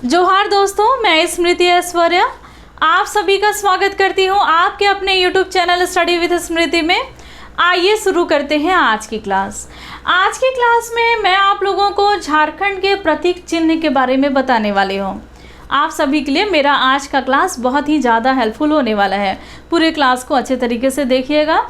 जोहार दोस्तों, मैं स्मृति ऐश्वर्या आप सभी का स्वागत करती हूं आपके अपने YouTube चैनल स्टडी विद स्मृति में। आइए शुरू करते हैं आज की क्लास। आज की क्लास में मैं आप लोगों को झारखंड के प्रतीक चिन्ह के बारे में बताने वाली हूं। आप सभी के लिए मेरा आज का क्लास बहुत ही ज़्यादा हेल्पफुल होने वाला है। पूरे क्लास को अच्छे तरीके से देखिएगा।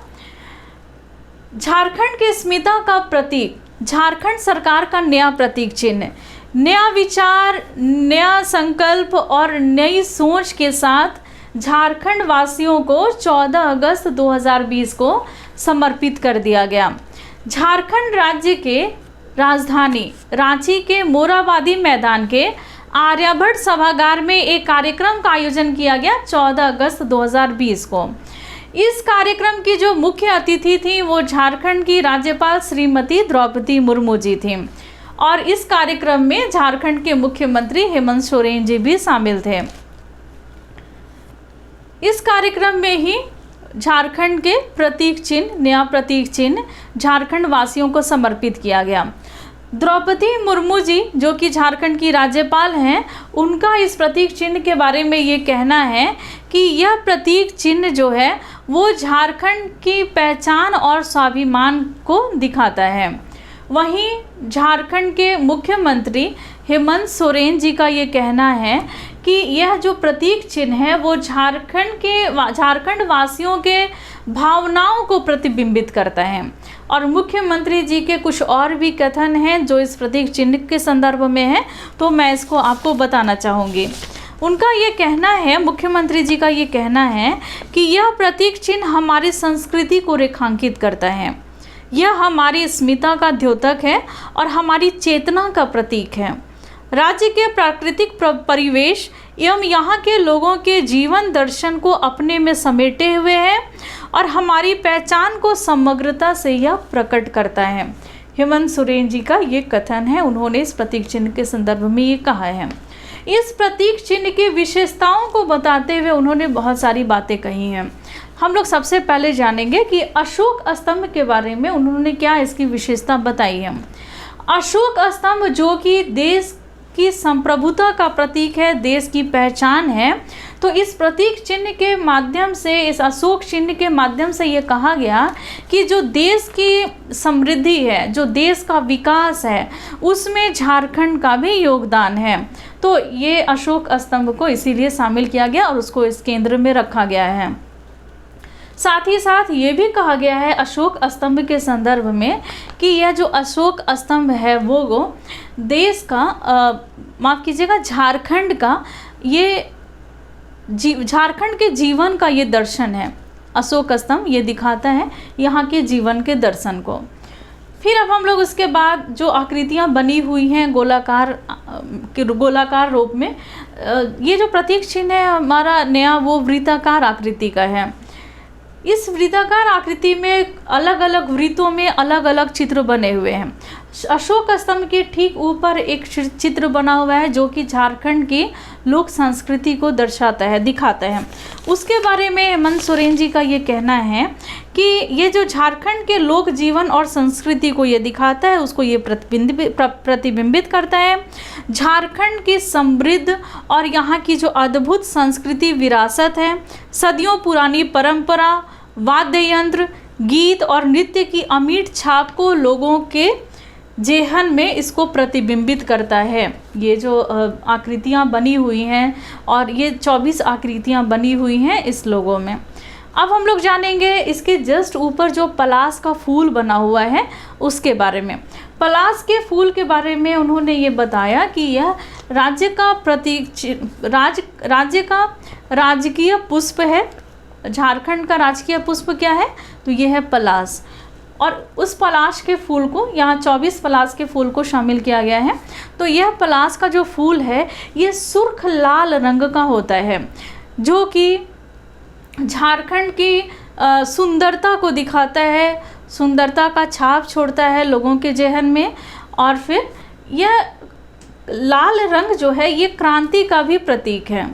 झारखंड की अस्मिता का प्रतीक, झारखंड सरकार का नया प्रतीक चिन्ह, नया विचार, नया संकल्प और नई सोच के साथ झारखंड वासियों को 14 अगस्त 2020 को समर्पित कर दिया गया। झारखंड राज्य के राजधानी रांची के मोरहाबादी मैदान के आर्यभट्ट सभागार में एक कार्यक्रम का आयोजन किया गया 14 अगस्त 2020 को। इस कार्यक्रम की जो मुख्य अतिथि थी वो झारखंड की राज्यपाल श्रीमती द्रौपदी मुर्मू जी थी और इस कार्यक्रम में झारखंड के मुख्यमंत्री हेमंत सोरेन जी भी शामिल थे। इस कार्यक्रम में ही झारखंड के प्रतीक चिन्ह, नया प्रतीक चिन्ह झारखंड वासियों को समर्पित किया गया। द्रौपदी मुर्मू जी जो कि झारखंड की राज्यपाल हैं, उनका इस प्रतीक चिन्ह के बारे में ये कहना है कि यह प्रतीक चिन्ह जो है वो झारखंड की पहचान और स्वाभिमान को दिखाता है। वहीं झारखंड के मुख्यमंत्री हेमंत सोरेन जी का ये कहना है कि यह जो प्रतीक चिन्ह है वो झारखंड वासियों के भावनाओं को प्रतिबिंबित करता है। और मुख्यमंत्री जी के कुछ और भी कथन हैं जो इस प्रतीक चिन्ह के संदर्भ में है, तो मैं इसको आपको बताना चाहूँगी। उनका ये कहना है, मुख्यमंत्री जी का ये कहना है कि यह प्रतीक चिन्ह हमारी संस्कृति को रेखांकित करता है, यह हमारी अस्मिता का द्योतक है और हमारी चेतना का प्रतीक है। राज्य के प्राकृतिक परिवेश एवं यहाँ के लोगों के जीवन दर्शन को अपने में समेटे हुए है और हमारी पहचान को समग्रता से यह प्रकट करता है। हेमंत सोरेन जी का ये कथन है, उन्होंने इस प्रतीक चिन्ह के संदर्भ में ये कहा है। इस प्रतीक चिन्ह की विशेषताओं को बताते हुए उन्होंने बहुत सारी बातें कही हैं। हम लोग सबसे पहले जानेंगे कि अशोक स्तंभ के बारे में उन्होंने क्या इसकी विशेषता बताई है। अशोक स्तंभ जो कि देश की संप्रभुता का प्रतीक है, देश की पहचान है, तो इस प्रतीक चिन्ह के माध्यम से, इस अशोक चिन्ह के माध्यम से ये कहा गया कि जो देश की समृद्धि है, जो देश का विकास है, उसमें झारखंड का भी योगदान है। तो ये अशोक स्तंभ को इसीलिए शामिल किया गया और उसको इस केंद्र में रखा गया है। साथ ही साथ ये भी कहा गया है अशोक स्तंभ के संदर्भ में कि यह जो अशोक स्तंभ है वो देश का माफ़ कीजिएगा, झारखंड का ये झारखंड के जीवन का ये दर्शन है। अशोक स्तंभ ये दिखाता है यहाँ के जीवन के दर्शन को। फिर अब हम लोग उसके बाद जो आकृतियाँ बनी हुई हैं गोलाकार रूप में, ये जो प्रतीक चिन्ह है हमारा नया वो वृत्ताकार आकृति का है। इस वृत्ताकार आकृति में अलग अलग वृत्तों में अलग अलग चित्र बने हुए हैं। अशोक स्तंभ के ठीक ऊपर एक चित्र बना हुआ है जो कि झारखंड की लोक संस्कृति को दर्शाता है, दिखाता है। उसके बारे में हेमंत सोरेन जी का ये कहना है कि ये जो झारखंड के लोक जीवन और संस्कृति को ये दिखाता है, उसको ये प्रतिबिंबित करता है। झारखंड की समृद्ध और यहाँ की जो अद्भुत संस्कृति विरासत है, सदियों पुरानी परंपरा, वाद्य यंत्र, गीत और नृत्य की अमिट छाप को लोगों के जेहन में इसको प्रतिबिंबित करता है। ये जो आकृतियाँ बनी हुई हैं और ये 24 आकृतियाँ बनी हुई हैं इस लोगों में। अब हम लोग जानेंगे इसके जस्ट ऊपर जो पलाश का फूल बना हुआ है उसके बारे में। पलाश के फूल के बारे में उन्होंने ये बताया कि यह राज्य का प्रतीक, राज्य का राजकीय पुष्प है। झारखंड का राजकीय पुष्प क्या है? तो ये है पलाश। और उस पलाश के फूल को, यहाँ 24 पलाश के फूल को शामिल किया गया है। तो यह पलाश का जो फूल है ये सुर्ख लाल रंग का होता है जो कि झारखंड की सुंदरता को दिखाता है, सुंदरता का छाप छोड़ता है लोगों के जेहन में। और फिर यह लाल रंग जो है ये क्रांति का भी प्रतीक है।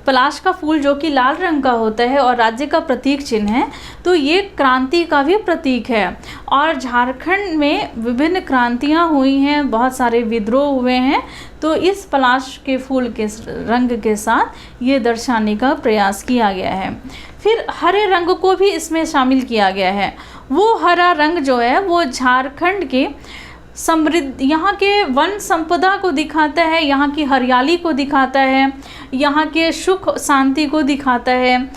पलाश का फूल जो कि लाल रंग का होता है और राज्य का प्रतीक चिन्ह है, तो ये क्रांति का भी प्रतीक है। और झारखंड में विभिन्न क्रांतियाँ हुई हैं, बहुत सारे विद्रोह हुए हैं, तो इस पलाश के फूल के रंग के साथ ये दर्शाने का प्रयास किया गया है। फिर हरे रंग को भी इसमें शामिल किया गया है। वो हरा रंग जो है वो झारखंड के समृद्ध, यहाँ के वन संपदा को दिखाता है, यहाँ की हरियाली को दिखाता है, यहाँ के सुख शांति को दिखाता है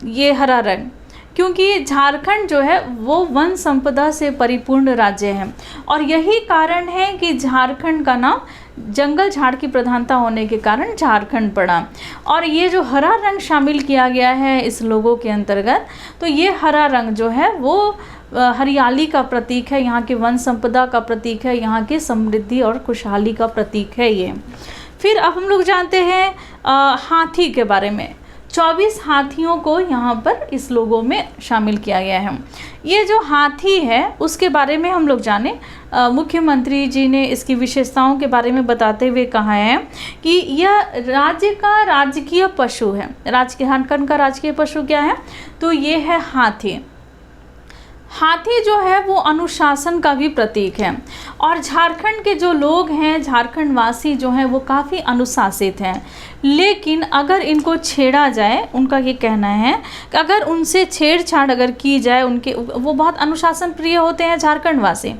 ये हरा रंग, क्योंकि झारखंड जो है वो वन संपदा से परिपूर्ण राज्य है। और यही कारण है कि झारखंड का नाम जंगल झाड़ की प्रधानता होने के कारण झारखंड पड़ा। और ये जो हरा रंग शामिल किया गया है इस लोगों के अंतर्गत, तो ये हरा रंग जो है वो हरियाली का प्रतीक है, यहाँ के वन संपदा का प्रतीक है, यहाँ की समृद्धि और खुशहाली का प्रतीक है ये। फिर अब हम लोग जानते हैं हाथी के बारे में। 24 हाथियों को यहाँ पर इस लोगों में शामिल किया गया है। ये जो हाथी है उसके बारे में हम लोग जाने, मुख्यमंत्री जी ने इसकी विशेषताओं के बारे में बताते हुए कहा है कि यह राज्य का राजकीय पशु है। झारखंड का राजकीय पशु क्या है? तो ये है हाथी। हाथी जो है वो अनुशासन का भी प्रतीक है। और झारखंड के जो लोग हैं, झारखंड वासी जो हैं, वो काफ़ी अनुशासित हैं। लेकिन अगर इनको छेड़ा जाए, उनका ये कहना है कि अगर उनसे छेड़छाड़ अगर की जाए, वो बहुत अनुशासन प्रिय होते हैं झारखंड वासी,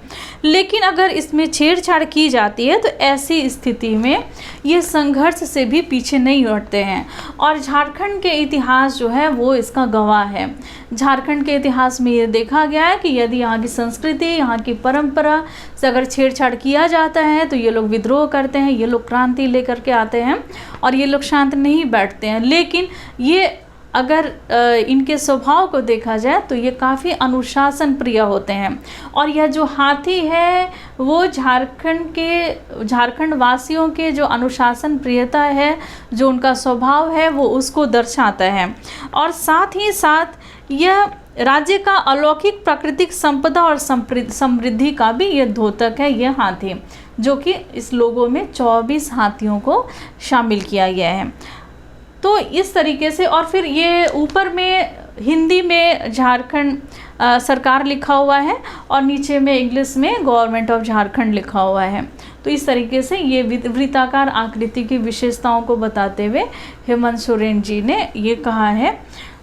लेकिन अगर इसमें छेड़छाड़ की जाती है तो ऐसी स्थिति में ये संघर्ष से भी पीछे नहीं हटते हैं। और झारखंड के इतिहास जो है वो इसका गवाह है। झारखंड के इतिहास में ये देखा गया है कि यदि यहाँ की संस्कृति, यहाँ की परंपरा से अगर छेड़छाड़ किया जाता है तो ये लोग विद्रोह करते हैं, ये लोग क्रांति लेकर के आते हैं और ये लोग शांत नहीं बैठते हैं। लेकिन ये अगर इनके स्वभाव को देखा जाए तो ये काफ़ी अनुशासन प्रिय होते हैं। और यह जो हाथी है वो झारखंड वासियों के जो अनुशासन प्रियता है, जो उनका स्वभाव है, वो उसको दर्शाता है। और साथ ही साथ यह राज्य का अलौकिक प्राकृतिक संपदा और समृद्धि का भी ये द्योतक है, यह हाथी, जो कि इस लोगों में 24 हाथियों को शामिल किया गया है। तो इस तरीके से, और फिर ये ऊपर में हिंदी में झारखंड सरकार लिखा हुआ है और नीचे में इंग्लिश में गवर्नमेंट ऑफ झारखंड लिखा हुआ है। तो इस तरीके से ये वृत्ताकार आकृति की विशेषताओं को बताते हुए हेमंत सोरेन जी ने ये कहा है।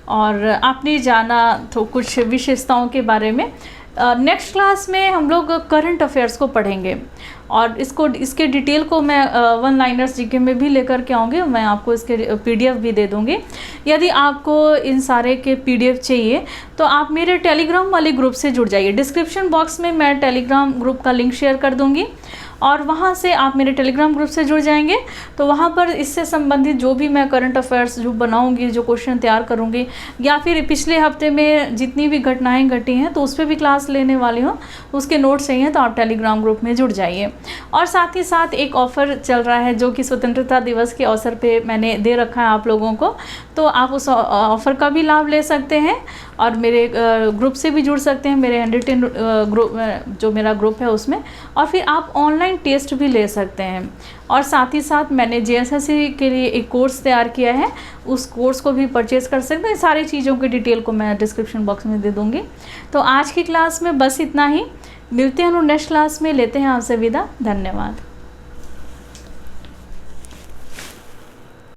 और आपने जाना तो कुछ विशेषताओं के बारे में। नेक्स्ट क्लास में हम लोग करंट अफेयर्स को पढ़ेंगे और इसके डिटेल को मैं वन लाइनर्स जीके में भी लेकर के आऊँगी। मैं आपको इसके पीडीएफ भी दे दूँगी। यदि आपको इन सारे के पीडीएफ चाहिए तो आप मेरे टेलीग्राम वाले ग्रुप से जुड़ जाइए। डिस्क्रिप्शन बॉक्स में मैं टेलीग्राम ग्रुप का लिंक शेयर कर दूँगी और वहाँ से आप मेरे टेलीग्राम ग्रुप से जुड़ जाएंगे। तो वहाँ पर इससे संबंधित जो भी मैं करंट अफेयर्स जो बनाऊँगी, जो क्वेश्चन तैयार करूँगी, या फिर पिछले हफ्ते में जितनी भी घटनाएं घटी हैं तो उस पर भी क्लास लेने वाली हूँ, उसके नोट्स चाहिए तो आप टेलीग्राम ग्रुप में जुड़ जाइए। और साथ ही साथ एक ऑफ़र चल रहा है जो कि स्वतंत्रता दिवस के अवसर पर मैंने दे रखा है आप लोगों को, तो आप उस ऑफ़र का भी लाभ ले सकते हैं और मेरे ग्रुप से भी जुड़ सकते हैं, मेरे 110 ग्रुप जो मेरा ग्रुप है उसमें। और फिर आप ऑनलाइन टेस्ट भी ले सकते हैं। और साथ ही साथ मैंने जेएसएससी के लिए एक कोर्स तैयार किया है, उस कोर्स को भी परचेज़ कर सकते हैं। सारी चीज़ों की डिटेल को मैं डिस्क्रिप्शन बॉक्स में दे दूँगी। तो आज की क्लास में बस इतना ही। मिलते हैं नेक्स्ट क्लास में, लेते हैं आपसे विदा। धन्यवाद।